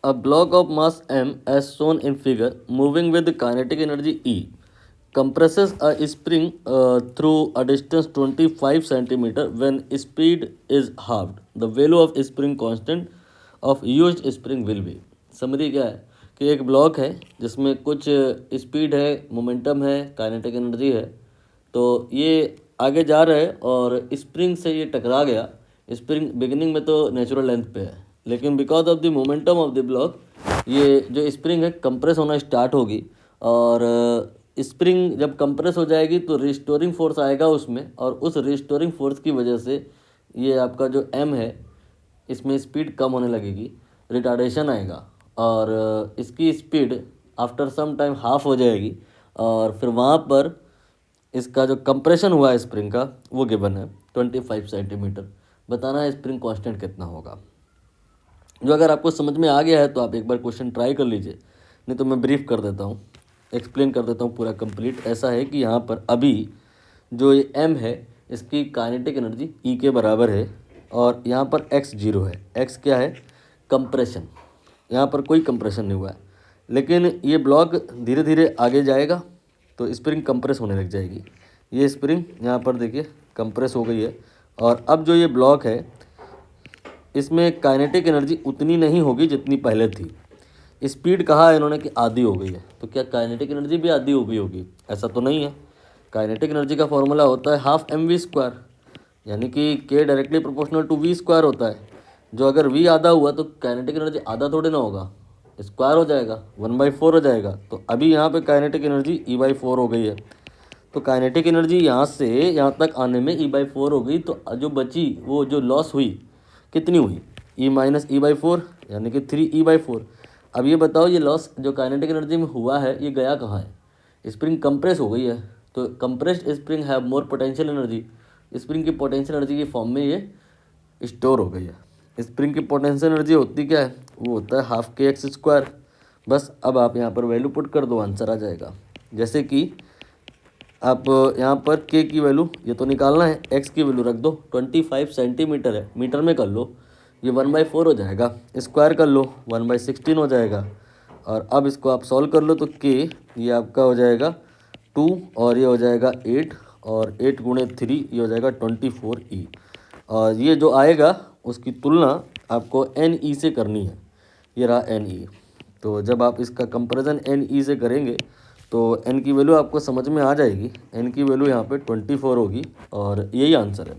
A block of mass m, as shown in figure, moving with kinetic energy E, compresses a spring through a distance 25 centimeter when speed is halved. The value of spring constant of used spring will be. Summary क्या है कि एक block है जिसमें कुछ speed है, momentum है, kinetic energy है, तो ये आगे जा रहा है और स्प्रिंग से ये टकरा गया। स्प्रिंग बिगिनिंग में तो नेचुरल लेंथ पे है, लेकिन because of the momentum of the block ये जो स्प्रिंग है कंप्रेस होना स्टार्ट होगी, और स्प्रिंग जब कंप्रेस हो जाएगी तो रिस्टोरिंग फोर्स आएगा उसमें, और उस रिस्टोरिंग फोर्स की वजह से ये आपका जो एम है इसमें स्पीड कम होने लगेगी, रिटार्डेशन आएगा, और इसकी speed after some time half हो जाएगी, और फिर वहाँ पर इसका जो कंप्रेशन हुआ है स्प्रिंग का वो गिवन है 25 सेंटीमीटर। बताना है स्प्रिंग कांस्टेंट कितना होगा। जो अगर आपको समझ में आ गया है तो आप एक बार क्वेश्चन ट्राई कर लीजिए, नहीं तो मैं ब्रीफ कर देता हूँ, एक्सप्लेन कर देता हूँ पूरा कंप्लीट। ऐसा है कि यहाँ पर अभी जो ये एम है इसकी काइनेटिक एनर्जी ई के बराबर है, और यहाँ पर एक्स जीरो है। एक्स क्या है? कंप्रेशन। यहाँ पर कोई कंप्रेशन नहीं हुआ है, लेकिन ये ब्लॉक धीरे धीरे आगे जाएगा तो स्प्रिंग कंप्रेस होने लग जाएगी। ये स्प्रिंग यहाँ पर देखिए कंप्रेस हो गई है, और अब जो ये ब्लॉक है इसमें काइनेटिक एनर्जी उतनी नहीं होगी जितनी पहले थी। स्पीड कहा है इन्होंने कि आधी हो गई है, तो क्या काइनेटिक एनर्जी भी आधी हो गई होगी? ऐसा तो नहीं है। काइनेटिक एनर्जी का फॉर्मूला होता है हाफ एम वी स्क्वायर, यानी कि K directly proportional to v square होता है। जो अगर वी आधा हुआ तो काइनेटिक एनर्जी आधा थोड़ी ना होगा, स्क्वायर हो जाएगा, 1/4 हो जाएगा। तो अभी यहाँ पे काइनेटिक एनर्जी E/4 हो गई है, तो काइनेटिक एनर्जी यहाँ से यहाँ तक आने में E/4 हो गई, तो जो बची वो जो लॉस हुई कितनी हुई? E - E/4 यानी कि 3E/4। अब ये बताओ ये लॉस जो काइनेटिक एनर्जी में हुआ है ये गया कहाँ है? स्प्रिंग कंप्रेस हो गई है, तो compressed spring have more potential energy. Spring की पोटेंशियल एनर्जी की फॉर्म में ये स्टोर हो गई है। स्प्रिंग की पोटेंशियल एनर्जी होती क्या है? वो होता है हाफ के एक्स स्क्वायर। बस अब आप यहाँ पर वैल्यू पुट कर दो, आंसर आ जाएगा। जैसे कि आप यहाँ पर के की वैल्यू ये तो निकालना है, एक्स की वैल्यू रख दो, 25 सेंटीमीटर है, मीटर में कर लो, ये 1/4 हो जाएगा, स्क्वायर कर लो 1/16 हो जाएगा। और अब इसको आप सॉल्व कर लो तो के ये आपका हो जाएगा 2, और ये हो जाएगा 8, और 8 × 3 ये हो जाएगा 24E। और ये जो आएगा उसकी तुलना आपको NE से करनी है। ये रहा NE। तो जब आप इसका कंपैरिजन NE से करेंगे तो n की वैल्यू आपको समझ में आ जाएगी। n की वैल्यू यहाँ पे 24 होगी, और यही आंसर है।